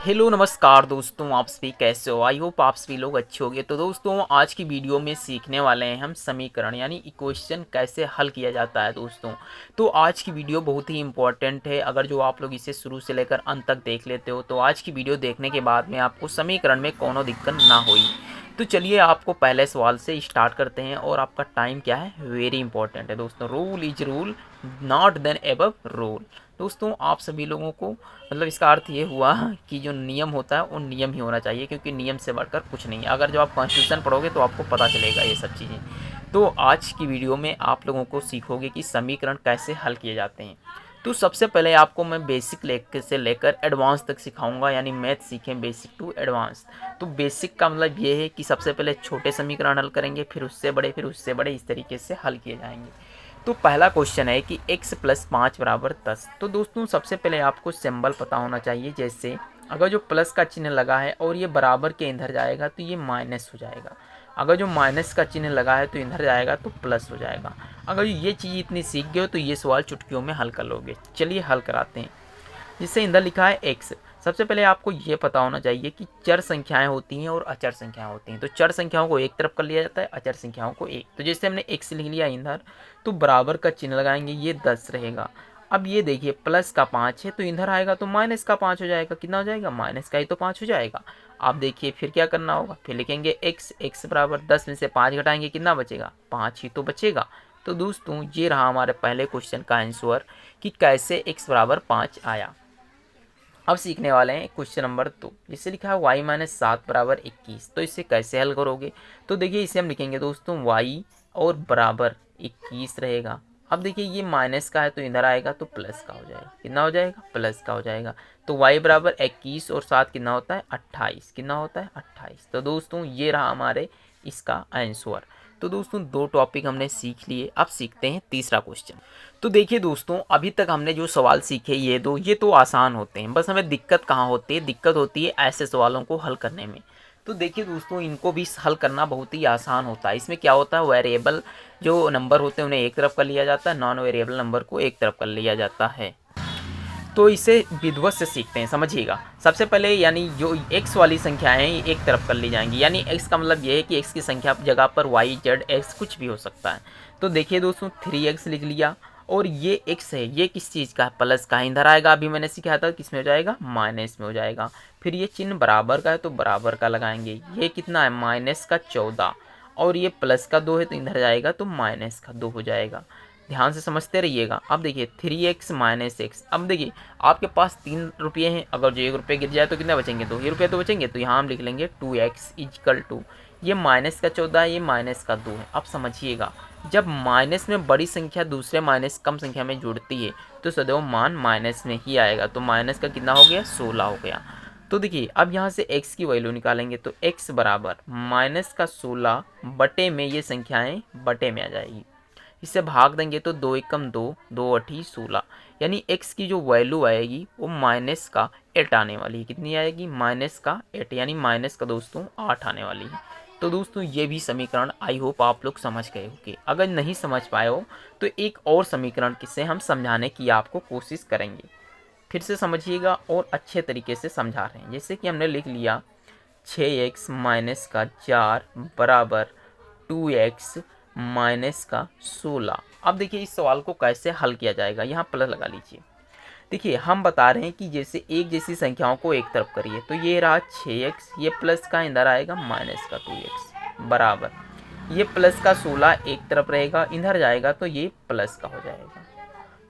Hello नमस्कार दोस्तों, आप सभी कैसे हो। आई होप आप सभी लोग अच्छे होंगे। तो दोस्तों आज की वीडियो में सीखने वाले हैं हम समीकरण यानी इक्वेशन कैसे हल किया जाता है दोस्तों। तो आज की वीडियो बहुत ही इंपॉर्टेंट है। अगर जो आप लोग इसे शुरू से लेकर अंत तक देख लेते हो तो आज की वीडियो देखने के बाद में आपको समीकरण में कोनो दिक्कत ना हुई। तो चलिए आपको पहले सवाल से स्टार्ट करते हैं। और आपका टाइम क्या है, वेरी इंपॉर्टेंट है दोस्तों। Rule is rule, not then above rule. दोस्तों आप सभी लोगों को मतलब इसका अर्थ ये हुआ कि जो नियम होता है वो नियम ही होना चाहिए, क्योंकि नियम से बढ़कर कुछ नहीं है। अगर जो आप कॉन्स्टिट्यूशन पढ़ोगे तो आपको पता चलेगा ये सब चीज़ें। तो आज की वीडियो में आप लोगों को सीखोगे कि समीकरण कैसे हल किए जाते हैं। तो सबसे पहले आपको मैं बेसिक से लेकर एडवांस तक सिखाऊंगा, यानी मैथ सीखें बेसिक टू एडवांस। तो बेसिक का मतलब ये है कि सबसे पहले छोटे समीकरण हल करेंगे, फिर उससे बड़े, फिर उससे बड़े, इस तरीके से हल किए जाएंगे। तो पहला क्वेश्चन है कि x + 5 = 10। तो दोस्तों सबसे पहले आपको सिंबल पता होना चाहिए। जैसे अगर जो प्लस का चिन्ह लगा है और ये बराबर के इधर जाएगा तो ये माइनस हो जाएगा। अगर जो माइनस का चिन्ह लगा है तो इधर जाएगा तो प्लस हो जाएगा। अगर ये चीज़ इतनी सीख गए हो तो ये सवाल चुटकियों में हल कर लोगे। चलिए हल कराते हैं। जिससे इधर लिखा है x। सबसे पहले आपको ये पता होना चाहिए कि चर संख्याएं होती हैं और अचर संख्याएं होती हैं। तो चर संख्याओं को एक तरफ कर लिया जाता है, अचर संख्याओं को एक। तो जैसे हमने x लिख लिया इधर, तो बराबर का चिन्ह लगाएंगे, ये 10 रहेगा। अब ये देखिए प्लस का 5 है तो इधर आएगा तो माइनस का 5 हो जाएगा। कितना हो जाएगा, माइनस का ही तो 5 हो जाएगा। आप देखिए फिर क्या करना होगा, फिर लिखेंगे x बराबर 10 में से 5 घटाएंगे, कितना बचेगा, 5 ही तो बचेगा। तो दोस्तों ये रहा हमारे पहले क्वेश्चन का आंसर कि कैसे x बराबर 5 आया। अब सीखने वाले हैं क्वेश्चन नंबर 2, जिससे लिखा है y - 7 = 21। तो इसे कैसे हल करोगे। तो देखिए इसे हम लिखेंगे दोस्तों y और बराबर 21 रहेगा। अब देखिए ये माइनस का है तो इधर आएगा तो प्लस का हो जाएगा। कितना हो जाएगा, प्लस का हो जाएगा। तो y बराबर 21 और 7 कितना होता है, 28। कितना होता है, 28। तो दोस्तों ये रहा हमारे इसका आंसर। तो दोस्तों दो टॉपिक हमने सीख लिए। अब सीखते हैं तीसरा क्वेश्चन। तो देखिए दोस्तों अभी तक हमने जो सवाल सीखे ये तो आसान होते हैं। बस हमें दिक्कत कहाँ होती है, दिक्कत होती है ऐसे सवालों को हल करने में। तो देखिए दोस्तों इनको भी हल करना बहुत ही आसान होता है। इसमें क्या होता है, वेरिएबल जो नंबर होते हैं उन्हें एक तरफ कर लिया जाता है, नॉन वेरिएबल नंबर को एक तरफ कर लिया जाता है। तो इसे विधिवत से सीखते हैं, समझिएगा। सबसे पहले यानी जो x वाली संख्याएं हैं एक तरफ कर ली जाएंगी। यानी x का मतलब ये है कि x की संख्या जगह पर y z x कुछ भी हो सकता है। तो देखिए दोस्तों 3x लिख लिया और ये x है, ये किस चीज़ का है, प्लस का है। इधर आएगा, अभी मैंने सिखाया था किस में हो जाएगा, माइनस में हो जाएगा। फिर ये चिन्ह बराबर का है तो बराबर का लगाएंगे। ये कितना है, -14 और ये प्लस का 2 है तो इधर जाएगा तो माइनस का 2 हो जाएगा। ध्यान से समझते रहिएगा। अब देखिए 3x - x। अब देखिए आपके पास 3 रुपये हैं, अगर जो 1 रुपये गिर जाए तो कितने बचेंगे, 2 ही रुपये तो बचेंगे। तो यहाँ हम लिख लेंगे 2x = ये माइनस का 14 है, ये माइनस का 2 है। अब समझिएगा जब माइनस में बड़ी संख्या दूसरे माइनस कम संख्या में जुड़ती है तो सदैव मान माइनस में ही आएगा। तो माइनस का कितना हो गया, 16 हो गया। तो देखिए अब यहाँ से x की वैल्यू निकालेंगे तो x बराबर -16 बटे में, ये संख्याएं बटे में आ जाएगी। इससे भाग देंगे तो 2 एकम 2, 2 अठी 16। यानी x की जो वैल्यू आएगी वो माइनस का 8 आने वाली है। कितनी आएगी, माइनस का 8, यानी माइनस का दोस्तों 8 आने वाली है। तो दोस्तों ये भी समीकरण आई होप आप लोग समझ गए होंगे। अगर नहीं समझ पाए हो तो एक और समीकरण से हम समझाने की आपको कोशिश करेंगे। फिर से समझिएगा और अच्छे तरीके से समझा रहे हैं। जैसे कि हमने लिख लिया 6x - 4 बराबर 2x - 16। अब देखिए इस सवाल को कैसे हल किया जाएगा, यहाँ प्लस लगा लीजिए। देखिए हम बता रहे हैं कि जैसे एक जैसी संख्याओं को एक तरफ करिए। तो ये रहा 6x, ये प्लस का इधर आएगा माइनस का 2x बराबर, ये प्लस का 16 एक तरफ रहेगा, इधर जाएगा तो ये प्लस का हो जाएगा।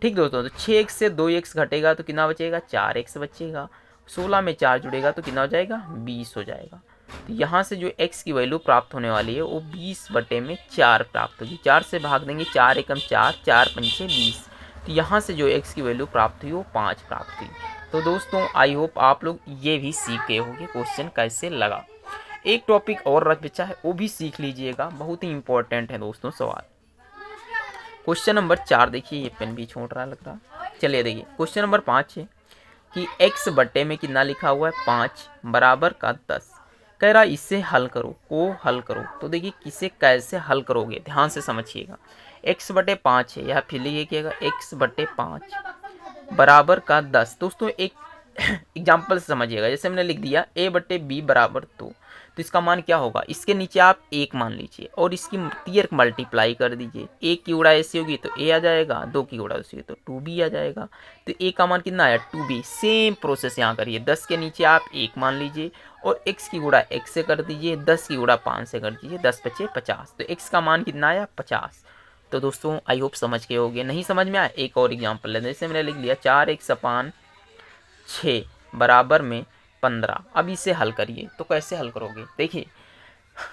ठीक दोस्तों, तो 6x से 2x घटेगा तो कितना बचेगा, 4x बचेगा। 16 में 4 जुड़ेगा तो कितना हो जाएगा, 20 हो जाएगा। तो यहाँ से जो x की वैल्यू प्राप्त होने वाली है वो 20/4 प्राप्त होगी। 4 से भाग देंगे, 4 एकम 4, 4 पंचे 20। तो यहाँ से जो x की वैल्यू प्राप्त हुई वो 5 प्राप्त हुई। तो दोस्तों आई होप आप लोग ये भी सीख गए होंगे क्वेश्चन कैसे लगा। एक टॉपिक और रख बचा है, वो भी सीख लीजिएगा, बहुत ही इंपॉर्टेंट है दोस्तों सवाल। क्वेश्चन नंबर 4 देखिए, ये पेन भी छोड़ रहा लग रहा। चलिए देखिए क्वेश्चन नंबर 5 है कि x बटे में कितना लिखा हुआ है, 5 बराबर का 10। कह रहा इससे हल करो, को हल करो। तो देखिए किसे कैसे हल करोगे, ध्यान से समझिएगा। x बटे 5 है, या फिर लिखिएगा x बटे 5 बराबर का 10। दोस्तों एक एग्जाम्पल से समझिएगा। जैसे हमने लिख दिया a/b बराबर 2, तो इसका मान क्या होगा, इसके नीचे आप 1 मान लीजिए और इसकी तीर मल्टीप्लाई कर दीजिए। 1 की गुणा ऐसी होगी तो a आ जाएगा, 2 की गुणा ऐसी होगी तो 2b आ जाएगा। तो a का मान कितना आया 2b। सेम प्रोसेस यहाँ करिए, 10 के नीचे आप 1 मान लीजिए और x की गुणा x से कर दीजिए, 10 की गुणा 5 से कर दीजिए, 10 बचे 50। तो x का मान कितना आया 50। तो दोस्तों आई होप समझ के होगे। नहीं समझ में आया एक और एग्जाम्पल लेते हैं। जैसे मैंने लिख लिया 4x/6 बराबर में 15। अब इसे हल करिए। तो कैसे हल करोगे, देखिए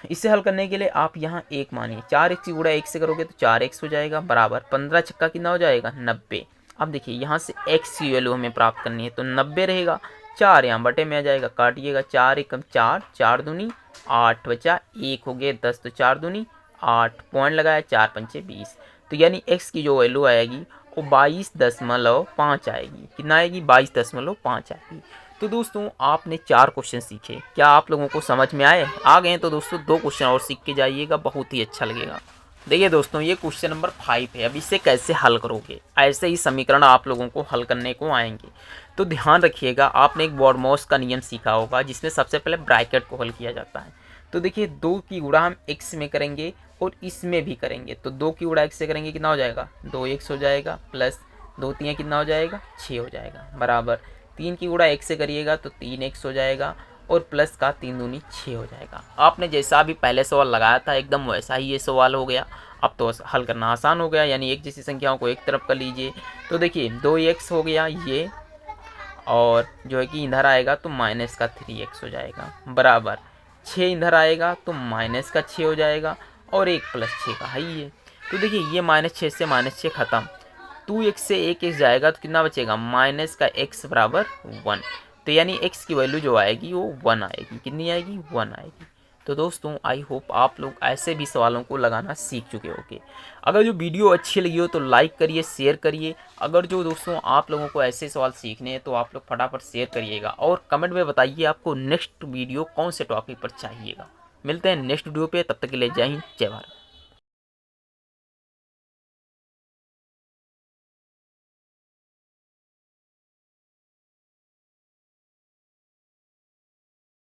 इसे हल करने के लिए आप यहाँ 1 मानिए, 4x की गुणा 1 से करोगे तो 4x हो जाएगा बराबर 15 छक्का कितना हो जाएगा 90। अब देखिए यहाँ से x की वैल्यू हमें प्राप्त करनी है तो 90 रहेगा। 4 यहाँ बटे में आ जाएगा, काटिएगा, 4 एकम 4, 4 दूनी 8 बचा 1 हो गए 10, तो 4 दूनी 8, पॉइंट लगाया, 4 पंचे 20। तो यानी x की जो वैल्यू आएगी वो 22.5 आएगी। कितना आएगी 22.5 आएगी। तो दोस्तों आपने 4 क्वेश्चन सीखे, क्या आप लोगों को समझ में आए? आ गए तो दोस्तों 2 क्वेश्चन और सीख के जाइएगा, बहुत ही अच्छा लगेगा। देखिए दोस्तों ये क्वेश्चन नंबर 5 है। अब इसे कैसे हल करोगे, ऐसे ही समीकरण आप लोगों को हल करने को आएंगे। तो ध्यान रखिएगा, आपने एक बॉडमॉस का नियम सीखा होगा जिसमें सबसे पहले ब्रैकेट को हल किया जाता है। तो देखिए 2 की गुणा हम x में करेंगे और इसमें भी करेंगे। तो 2 की गुणा x से करेंगे कितना हो जाएगा 2x हो जाएगा, प्लस 2 3 कितना हो जाएगा 6 हो जाएगा, बराबर 3 की गुणा 1 से करिएगा तो 3x हो जाएगा और प्लस का 3 दूनी 6 हो जाएगा। आपने जैसा अभी पहले सवाल लगाया था एकदम वैसा ही ये सवाल हो गया। अब तो हल करना आसान हो गया, यानी एक जैसी संख्याओं को एक तरफ कर लीजिए। तो देखिए 2x हो गया ये, और जो है कि इधर आएगा तो माइनस का 3x हो जाएगा, बराबर 6 इधर आएगा तो माइनस का 6 हो जाएगा और 1 प्लस 6 का है ये। तो देखिए ये -6 से -6 खत्म, 2x से 1x जाएगा तो कितना बचेगा माइनस का x बराबर 1। तो यानी x की वैल्यू जो आएगी वो 1 आएगी। कितनी आएगी 1 आएगी। तो दोस्तों आई होप आप लोग ऐसे भी सवालों को लगाना सीख चुके होंगे। अगर जो वीडियो अच्छी लगी हो तो लाइक करिए, शेयर करिए। अगर जो दोस्तों आप लोगों को ऐसे सवाल सीखने हैं तो आप लोग फटाफट शेयर करिएगा और कमेंट में बताइए आपको नेक्स्ट वीडियो कौन से टॉपिक पर चाहिएगा। मिलते हैं नेक्स्ट वीडियो पे, तब तक के लिए जय हिंद जय भारत।